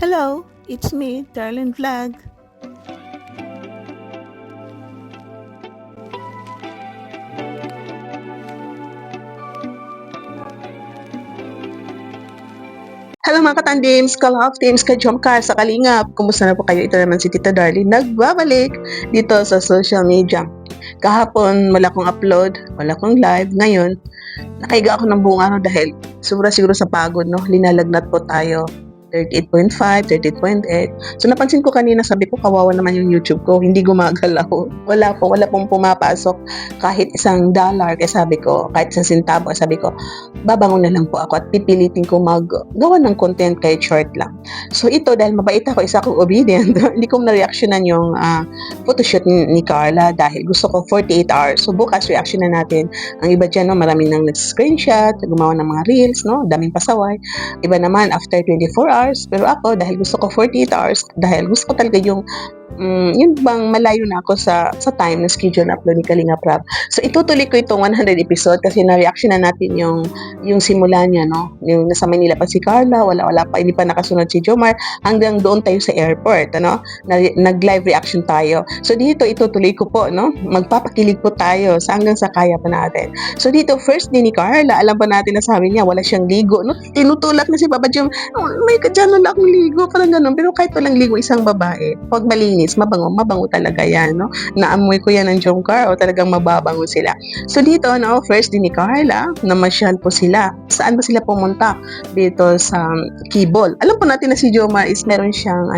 Hello, it's me, Darlene Vlog. Hello mga katandims, ka-love teams, ka-jomcar, sa Kalingap. Kumusta na po kayo? Ito naman si Tita Darlene nagbabalik dito sa social media. Kahapon wala kong upload, wala kong live. Ngayon, nakaiga ako ng buong araw dahil sobra siguro sa pagod, no? Linalagnat po tayo. 38.5, 38.8. So napansin ko kanina, sabi ko kawawa naman yung YouTube ko, hindi gumagalaw. Wala pong pumapasok kahit $1. Kaya sabi ko, kahit isang sentabo, sabi ko, babangon na lang po ako at pipilitin ko maggawa ng content kahit short lang. So ito, dahil mabait ako, isa akong obedient, hindi ko na-reactionan yung photoshoot ni Carla dahil gusto ko 48 hours. So bukas, reaction na natin. Ang iba dyan, no, maraming nang nag-screenshot, gumawa ng mga reels, no, daming pasaway. Iba naman, after 24 hours, pero ako dahil gusto ko 48 hours, dahil gusto ko talaga yung yun bang malayo na ako sa time na schedule na upload ni Kalinga Prab. So itutuloy ko itong 100 episode kasi na-reaction na natin yung simula niya, no? Yung nasa Manila pa si Carla, wala pa, hindi pa nakasunod si Jomar, hanggang doon tayo sa airport, ano? Nag-live reaction tayo. So dito itutuloy ko po, no? Magpapakilig po tayo hanggang sa kaya pa natin. So dito, first day ni Carla, alam pa natin na sabi niya, wala siyang ligo, no? Tinutulak na si Papa Jom, oh, may kadyan na akong ligo, parang ganun. Pero kahit walang ligo isang babae, pag malinis, mabango talaga yan, no? Naamoy ko yan ng Jomcar, o talagang mababango sila. So dito, no, first din ni Carla, namasyal po sila. Saan ba sila pumunta? Dito sa Kibol. Alam po natin na si Jomar is meron siyang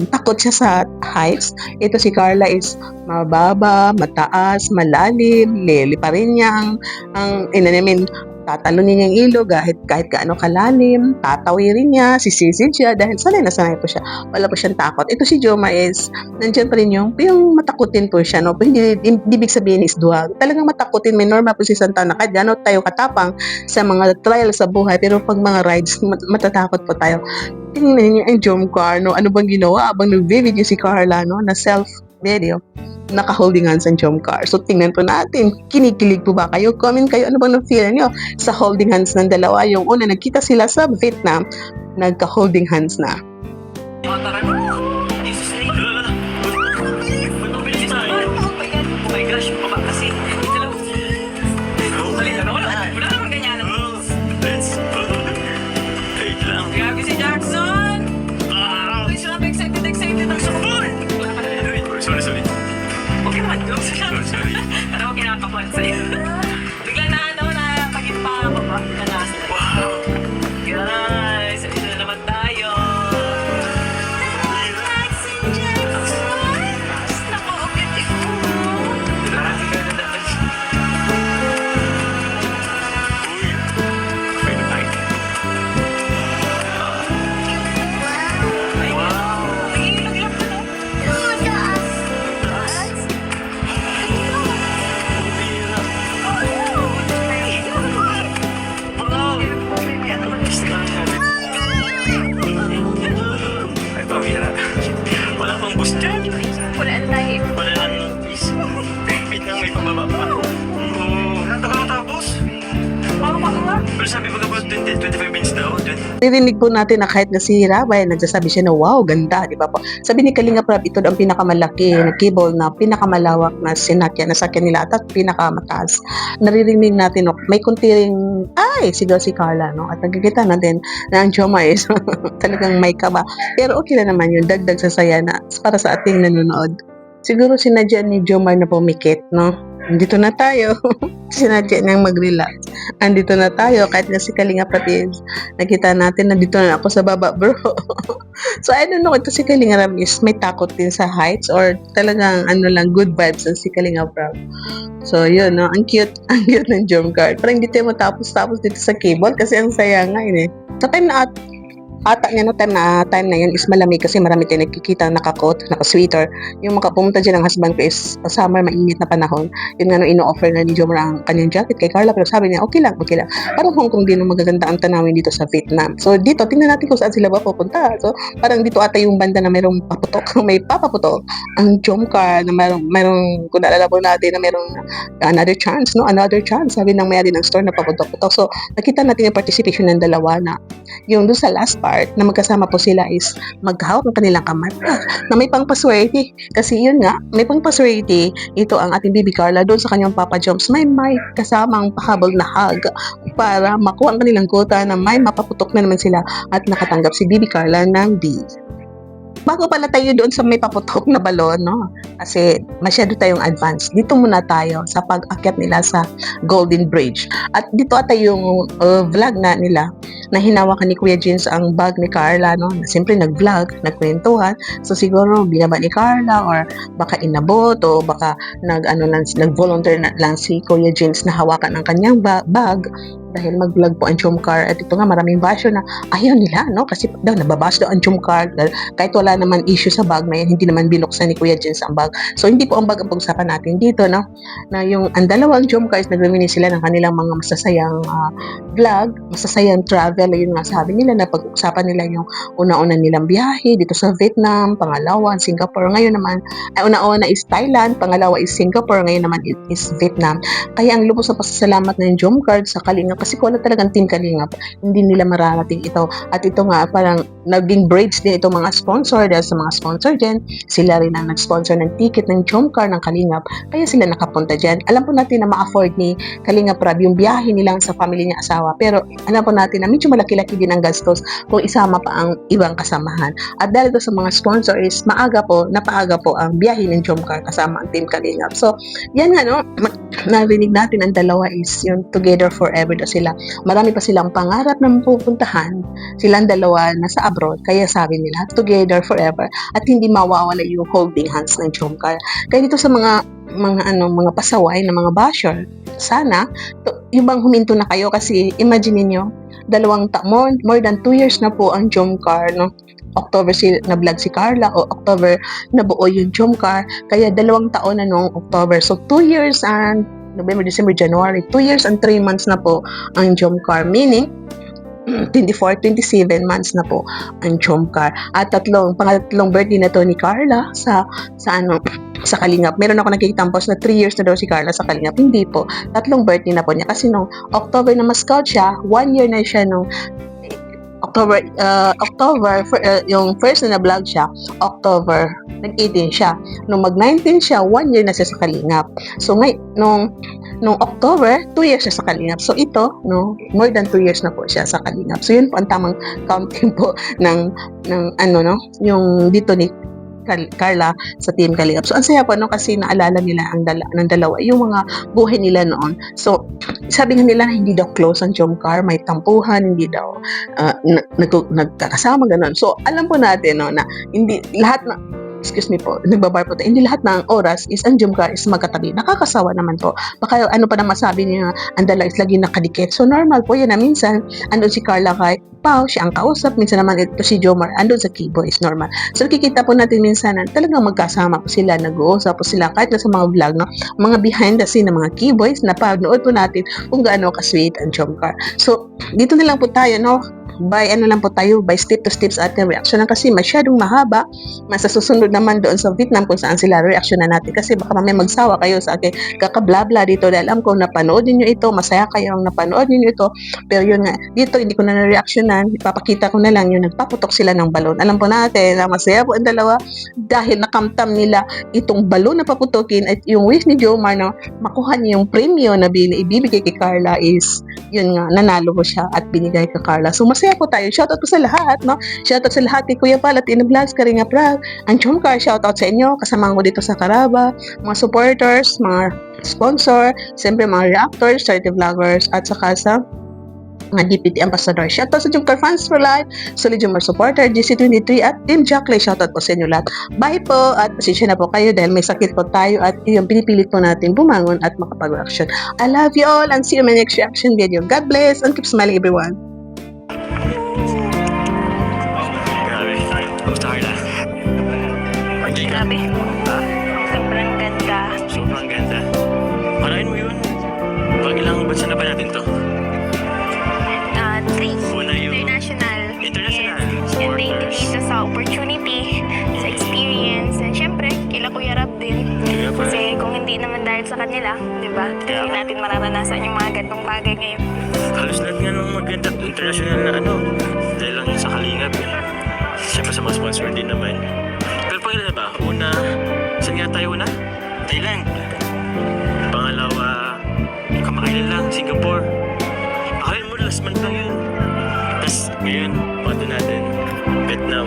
takot siya sa heights. Ito si Carla is mababa, mataas, malalim, lili pa rin niya tatalunin niya yung ilog kahit gaano kalalim, tatawirin niya, sisisid siya dahil sanay na sanay po siya. Wala po siyang takot. Ito si Joma is, nandiyan pa rin yung matakutin po siya, no? Hindi ibig sabihin is duwag. Talagang matakutin, may normal po si Santa na kahit gano'n tayo katapang sa mga trial sa buhay, pero pag mga rides, matatakot po tayo. Tingnan niyo ang Jomcar, no? Ano bang ginawa? Abang nag-video si Carla, no? Na self-video. Naka-holding hands ang Jomcar. So, tingnan po natin. Kinikilig po ba kayo? Comment kayo. Ano bang na-feel nyo sa holding hands ng dalawa? Yung una, nagkita sila sa Vietnam, nagka-holding hands na. Grabe si Jackson! Uy, sabi, excited ang sumabon! Sorry. Okay naman, sorry. Pero ako kinakapan sa'yo. Biglang nakagitpa ako ba? Wow! Guys, ito na naman tayo! Jackson! Naku, okay ko! Marami ka na naman. Uy! Okay na tayo. Wow! Nag-iilog lang ka, no? Wala pang bus dyan. Wala nang bus. Wait lang, may pababa pa. Oo. Nakatapos. Pero sabi mo kapag 25 minutes daw. Nirinig po natin na kahit nasira, nagsasabi siya na wow, ganda, di ba po? Sabi ni Kalinga Prab, ito ang pinakamalaki na cable na pinakamalawak na nasakyan nila at pinakamataas. Naririnig natin, no, may kunti ring, sigaw si Carla, no? At nagkikita natin na ang Joma is talagang may kaba. Pero okay na naman yun, dagdag sa saya na para sa ating nanonood. Siguro sinadya ni Jomar na pumikit, no? Andito na tayo. Sinadya niyang mag-relax. Andito na tayo. Kahit nga si Kalinga Prab is, nakita natin, nandito na ako sa baba, bro. So, I don't know, ito si Kalinga Prab is may takot din sa heights or talagang good vibes ang si Kalinga Prab. So, yun, no? Ang cute ng Jomcar. Parang hindi tayo matapos-tapos dito sa cable kasi ang saya nga yun eh. Sa time na ata niya no time na yun is malamig kasi marami tayong nagkikita naka-coat, naka-sweater. Yung mga pumunta dyan ng husband ko is summer, mainit na panahon. Yun nga no, ino-offer na ni Jomar ang kanyang jacket kay Carla, pero sabi niya, okay lang. Parang Hong Kong din ang magaganda ang tanawin dito sa Vietnam. So dito, tingnan natin kung saan sila ba pupunta. So parang dito ata yung banda na mayroong paputok, may papaputok. Ang Jomcar na mayroong kung naalala po natin na mayroong another chance. Sabi ng may-ari ng store na paputok-putok. So nakita natin yung participation ng dalawa na yung doon sa last part na magkasama po sila is maghawak ng kanilang kamay na may pangpaswerte. Kasi yun nga, may pangpaswerte. Ito ang ating Bibi Carla doon sa kanyang Papa Joms. May kasamang pahabol na hug para makuha ang kanilang quota na may mapaputok na naman sila at nakatanggap si Bibi Carla ng D. Bago pala tayo doon sa may paputok na balon, no? Kasi masyado tayong advance. Dito muna tayo sa pag-akyat nila sa Golden Bridge. At dito ata yung vlog na nila na hinawakan ni Kuya Jins ang bag ni Carla, no? Siyempre nag-vlog, nagkwentuhan. So siguro binaba ni Carla or baka inabot o baka nag-volunteer lang si Kuya Jins na hawakan ang kanyang bag dahil mag-vlog po ang Jomcar. At ito nga, maraming basyo na ayaw nila, no? Kasi daw, nababas daw ang Jomcar. Kahit wala naman issue sa bag na yan, hindi naman binuksan ni Kuya Jens ang bag. So, hindi po ang bag ang pag-usapan natin dito, no? Na yung ang dalawang Jomcars, nagreminis sila ng kanilang mga masasayang vlog, masasayang travel. Yun nga, sabi nila na pag-usapan nila yung una-una nilang biyahe dito sa Vietnam, pangalawa, Singapore. Ngayon naman, una-una is Thailand, pangalawa is Singapore, ngayon naman is Vietnam. Kaya ang lubos na pasasalamat ng Jomcar sa Kalingap kasi kung wala talagang Team Kalingap, hindi nila mararating ito. At ito nga, parang naging bridge din itong mga sponsor dahil sa mga sponsor din, sila rin ang nag-sponsor ng ticket ng Jomcar ng Kalingap, kaya sila nakapunta dyan. Alam po natin na ma-afford ni Kalingap Rab yung biyahe nilang sa family niya asawa, pero alam po natin na medyo malaki-laki din ang gastos kung isama pa ang ibang kasamahan. At dahil ito sa mga sponsor is napaaga po ang biyahe ng Jomcar kasama ang Team Kalingap. So, yan nga, no? Narinig natin ang dalawa is yung together forever daw sila. Marami pa silang pangarap na mapupuntahan. Silang dalawa nasa abroad, kaya sabi nila together forever at hindi mawawala yung holding hands ng Jomcar. Kaya dito sa mga pasaway na mga basher, sana yung bang huminto na kayo kasi imagine niyo, more than 2 years na po ang Jomcar, no? October na vlog si Carla o October na buo yung Jomcar, kaya 2 taon na noong October. So 2 years and November, December, January, 2 years and 3 months na po ang Jomcar, meaning 27 months na po ang Jomcar. At pangatlong birthday na to ni Carla sa Kalingap. Meron ako nakikita post na 3 years na daw si Carla sa Kalingap. Hindi po, 3 birthday na po niya kasi nung October na ma-scout siya, 1 year na siya nung October, yung first na vlog siya, October, nag-18 siya. Nung mag-19 siya, 1 year na siya sa Kalingap. So, nung October, 2 years siya sa Kalingap. So, ito, no, more than 2 years na po siya sa Kalingap. So, yun po ang tamang counting po ng yung dito ni Carla sa Team Kalingap. So, ang saya po, no, kasi naalala nila ng dalawa, yung mga buhay nila noon. So, sabi nga nila na hindi daw close ang Jomcar, may tampuhan, hindi daw nagkakasama, ganun. So, alam po natin, no, na hindi lahat na nagbabar po tayo. Hindi lahat ng oras is ang Jomcar is magkatabi. Nakakasawa naman po. Baka ano pa na masabi niya, ang dalawa is lagi nakadikit. So normal po yan na minsan, andun si Carla kay Pao, siya ang kausap. Minsan naman ito si Jomar, andun sa keyboard is normal. So nakikita po natin minsan na talagang magkasama po sila, nag-uusap po sila kahit na sa mga vlog, no? Mga behind the scene ng mga keyboys na panood po natin kung gaano ka-sweet ang Jomcar. So dito na lang po tayo, no? By step to steps ating reaction kasi masyadong mahaba. Sa susunod naman doon sa Vietnam kung saan sila reaction na natin kasi baka mamaya magsawa kayo sa akin kakablabla dito dahil alam ko napanood niyo ito, masaya kayong napanood niyo ito, pero yun nga, dito hindi ko na reactionan, ipapakita ko na lang yung nagpaputok sila ng balon. Alam po natin na masaya po ang dalawa dahil nakamtam nila itong balon na paputokin at yung wish ni Jomar na makuha niya yung premium na ibibigay kay Carla is yun nga, nanalo ko siya at binigay kay Carla. So masaya po tayo. Shoutout po sa lahat, no? Shoutout sa lahat kay Kuya Pal at Vlogs, Kalingap Rab, ang Jomcar. Shoutout sa inyo. Kasama ko dito sa Caraba, mga supporters, mga sponsor, siyempre mga reactors, charity vloggers, at saka sa mga DPT ambassador. Shoutout sa Jomcar Fans for Life, Solid Jomar supporter, GC23 at Team Jackley. Shoutout po sa inyo lahat. Bye po at pasensya na po kayo dahil may sakit po tayo at yung pinipilit po natin bumangon at makapag-reaction. I love you all and see you in my next reaction video. God bless and keep smiling everyone. Saan na ba natin to? Three. Una yung International. international And supporters. dito sa opportunity, sa experience, and syempre, kila Kuya Rab din. Kaya pa. Kasi kung hindi naman dahil sa kanila, di ba? Kaya Hindi pa. natin mararanasan yung mga gantong bagay ngayon. Halos lahat nga nung maganda international na ano, dahil lang sa Kalingap. Siyempre sa mga sponsor din naman. Pero pangilan ba? Una, saan nga tayo una? Thailand. Pangalawa, kamakailan lang, Singapore. Akala mo last month lang yun. Tapos ngayon, pato natin, Vietnam.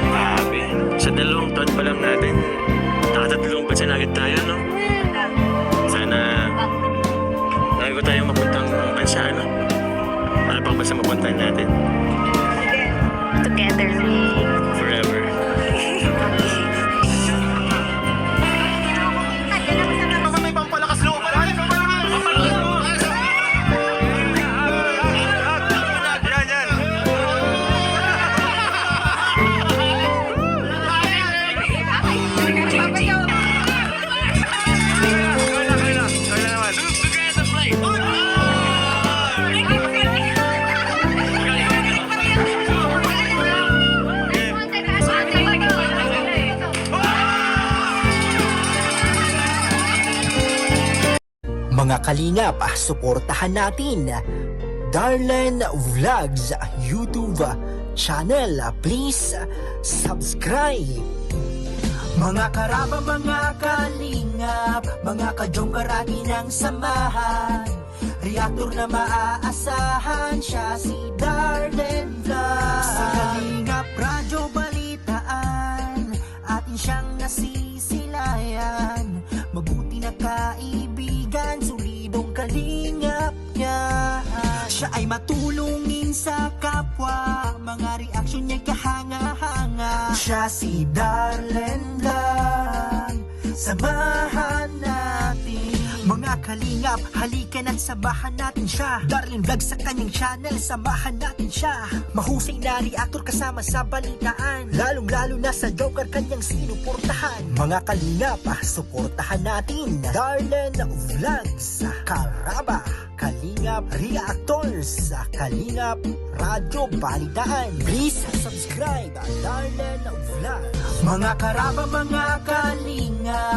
Grabe. Sa 2 taon pa lang natin, nakatatlong bansa na agad tayo, no? Sana, bago tayo mapuntang bansa, ano? Ano pang bansa mapuntahan natin? Together. Forever. May pampalakas loob. Mga kalingap, suportahan natin Darlen Vlogs YouTube channel. Please subscribe. Mga karaba, mga kalingap, mga kadyong karagi ng samahan. Reactor na maaasahan, siya si Darlen Vlogs. Sa Kalingap Radyo Balitaan, atin siyang nasisilayan. Mabuti na kaibigan, solidong kalingap niya. Siya ay matulungin sa kapwa, mga reaksyon niya kahanga-hanga. Siya si Darlen Vlog, samahan natin. Mga kalingap, halika na't samahan natin siya. Darlen Vlog sa kanyang channel, samahan natin siya. Mahusay na reactor kasama sa balitaan, lalong-lalo na sa Joker kanyang sinuportahan. Mga kalingap, suportahan natin Darlen Vlogs, Karaba, Kalingap Reactors, Kalingap Radyo Balitaan. Please subscribe Darlen Vlog. Mga karaba, mga kalingap,